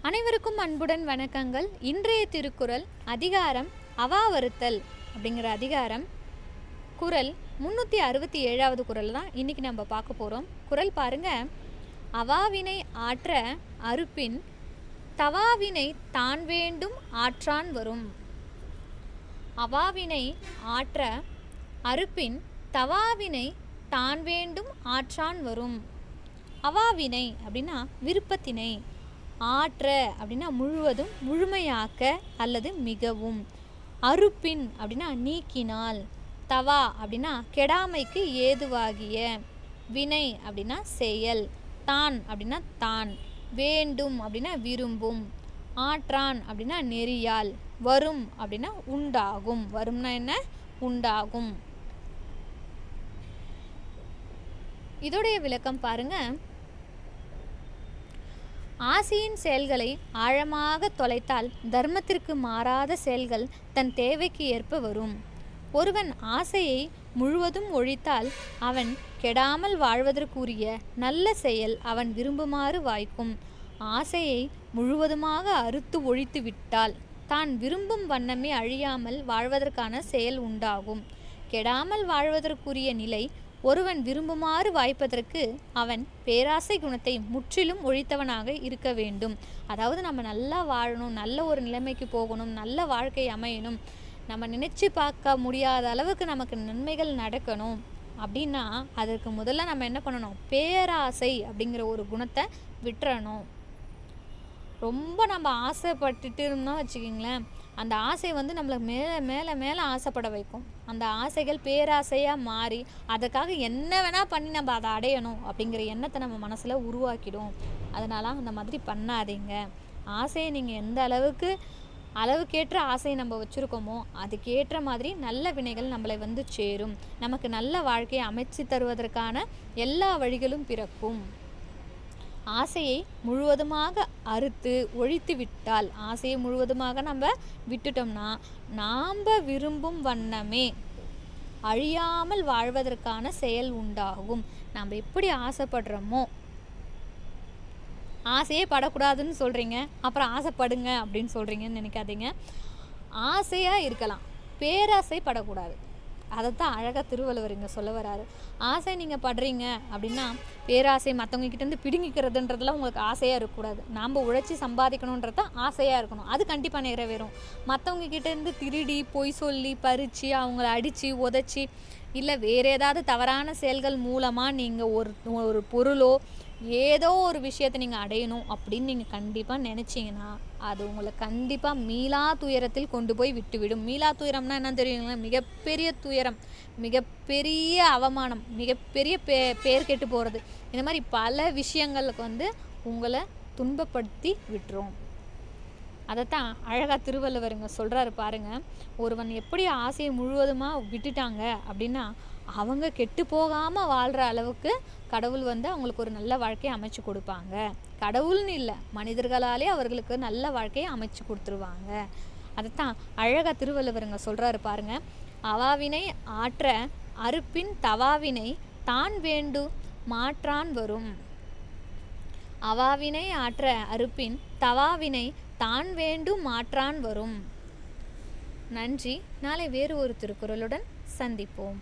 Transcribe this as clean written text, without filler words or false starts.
அனைவருக்கும் அன்புடன் வணக்கங்கள். இன்றைய திருக்குறள் அதிகாரம் அவாவறுத்தல் அப்படிங்கிற அதிகாரம் குறள் 367வது குறள் தான் இன்னைக்கு நம்ம பார்க்க போகிறோம். குறள் பாருங்க. அவாவினை ஆற்ற அறுப்பின் தவாவினை தான் வேண்டும் ஆற்றான் வரும். அவாவினை ஆற்ற அறுப்பின் தவாவினை தான் வேண்டும் ஆற்றான் வரும். அவாவினை அப்படின்னா விருப்பத்தினை, ஆற்ற அப்படின்னா முழுவதும், முழுமையாக்க அல்லது மிகவும், அறுப்பின் அப்படின்னா நீக்கினால், தவா அப்படின்னா கெடாமைக்கு ஏதுவாகிய, வினை அப்படின்னா செயல், தான் அப்படின்னா தான், வேண்டும் அப்படின்னா விரும்பும், ஆற்றான் அப்படின்னா நெறியால், வரும் அப்படின்னா உண்டாகும். வரும்னா என்ன? உண்டாகும். இதோடைய விளக்கம் பாருங்க. ஆசையின் செயல்களை ஆழமாக தொலைத்தால் தர்மத்திற்கு மாறாத செயல்கள் தன் தேவைக்கு ஏற்ப வரும். ஒருவன் ஆசையை முழுவதும் ஒழித்தால் அவன் கெடாமல் வாழ்வதற்குரிய நல்ல செயல் அவன் விரும்புமாறு வாய்க்கும். ஆசையை முழுவதுமாக அறுத்து ஒழித்து விட்டால் தான் விரும்பும் வண்ணமே அழியாமல் வாழ்வதற்கான செயல் உண்டாகும். கெடாமல் வாழ்வதற்குரிய நிலை ஒருவன் விரும்புமாறு வாய்ப்பதற்கு அவன் பேராசை குணத்தை முற்றிலும் ஒழித்தவனாக இருக்க வேண்டும். அதாவது நம்ம நல்லா வாழணும், நல்ல ஒரு நிலைமைக்கு போகணும், நல்ல வாழ்க்கை அமையணும், நம்ம நினைச்சு பார்க்க முடியாத அளவுக்கு நமக்கு நன்மைகள் நடக்கணும் அப்படின்னா அதற்கு முதல்ல நம்ம என்ன பண்ணணும்? பேராசை அப்படிங்கிற ஒரு குணத்தை விட்டுறணும். ரொம்ப நம்ம ஆசைப்பட்டுட்டு இருந்தோம் வச்சுக்கிங்களேன், அந்த ஆசை நம்மளை மேலே மேலே மேலே ஆசைப்பட வைக்கும். அந்த ஆசைகள் பேராசையாக மாறி அதுக்காக என்ன வேணால் பண்ணி நம்ம அதை அடையணும் அப்படிங்கிற எண்ணத்தை நம்ம மனசில் உருவாக்கிடும். அதனால் அந்த மாதிரி பண்ணாதீங்க. ஆசையை நீங்கள் எந்த அளவுக்கேற்ற ஆசையை நம்ம வச்சுருக்கோமோ அதுக்கேற்ற மாதிரி நல்ல வினைகள் நம்மளை சேரும். நமக்கு நல்ல வாழ்க்கையை அமைச்சு தருவதற்கான எல்லா வழிகளும் பிறக்கும். ஆசையை முழுவதுமாக அறுத்து ஒழித்து விட்டால், ஆசையை முழுவதுமாக நம்ம விட்டுட்டோம்னா நாம் விரும்பும் வண்ணமே அழியாமல் வாழ்வதற்கான செயல் உண்டாகும். நம்ம எப்படி ஆசைப்படுறோமோ, ஆசையே படக்கூடாதுன்னு சொல்கிறீங்க, அப்புறம் ஆசைப்படுங்க அப்படின்னு சொல்கிறீங்கன்னு நினைக்காதீங்க. ஆசையாக இருக்கலாம், பேராசை படக்கூடாது. அதைத்தான் அழகாக திருவள்ளுவர் இங்கே சொல்ல வராரு. ஆசை நீங்கள் படுறீங்க அப்படின்னா பேராசை, மற்றவங்க கிட்டேருந்து பிடுங்கிக்கிறதுன்றதுலாம் உங்களுக்கு ஆசையாக இருக்கக்கூடாது. நாம் உழைச்சி சம்பாதிக்கணுன்றது தான் ஆசையாக இருக்கணும். அது கண்டிப்பாக நிறைவேறும். மற்றவங்க கிட்டேருந்து திருடி, பொய் சொல்லி, பறித்து, அவங்கள அடித்து உதச்சி, இல்லை வேறு ஏதாவது தவறான செயல்கள் மூலமாக நீங்கள் ஒரு பொருளோ ஏதோ ஒரு விஷயத்தை நீங்கள் அடையணும் அப்படின்னு நீங்கள் கண்டிப்பாக நினச்சிங்கன்னா அது உங்களை கண்டிப்பாக மீளா துயரத்தில் கொண்டு போய் விட்டுவிடும். மீளா துயரம்னா என்னன்னு தெரியுங்களா? மிகப்பெரிய துயரம், மிகப்பெரிய அவமானம், மிகப்பெரிய பேர் கெட்டு போகிறது. இந்த மாதிரி பல விஷயங்களுக்கு உங்களை துன்பப்படுத்தி விட்டுரும். அதைத்தான் அழகாக திருவள்ளுவருங்க சொல்கிறாரு பாருங்க. ஒருவன் எப்படி ஆசையை முழுவதுமாக விட்டுட்டாங்க அப்படின்னா அவங்க கெட்டு போகாமல் வாழ்கிற அளவுக்கு கடவுள் அவங்களுக்கு ஒரு நல்ல வாழ்க்கையை அமைச்சு கொடுப்பாங்க. கடவுள்னு இல்லை, மனிதர்களாலே அவர்களுக்கு நல்ல வாழ்க்கையை அமைச்சு கொடுத்துருவாங்க. அதைத்தான் அழகாக திருவள்ளுவருங்க சொல்கிறாரு பாருங்க. அவாவினை ஆற்ற அறுப்பின் தவாவினை தான் வேண்டு மாற்றான் வரும். அவாவினை ஆற்ற அறுப்பின் தவாவினை தான் வேண்டும் மாற்றான் வரும். நன்றி. நாளை வேறு ஒரு திருக்குறளுடன் சந்திப்போம்.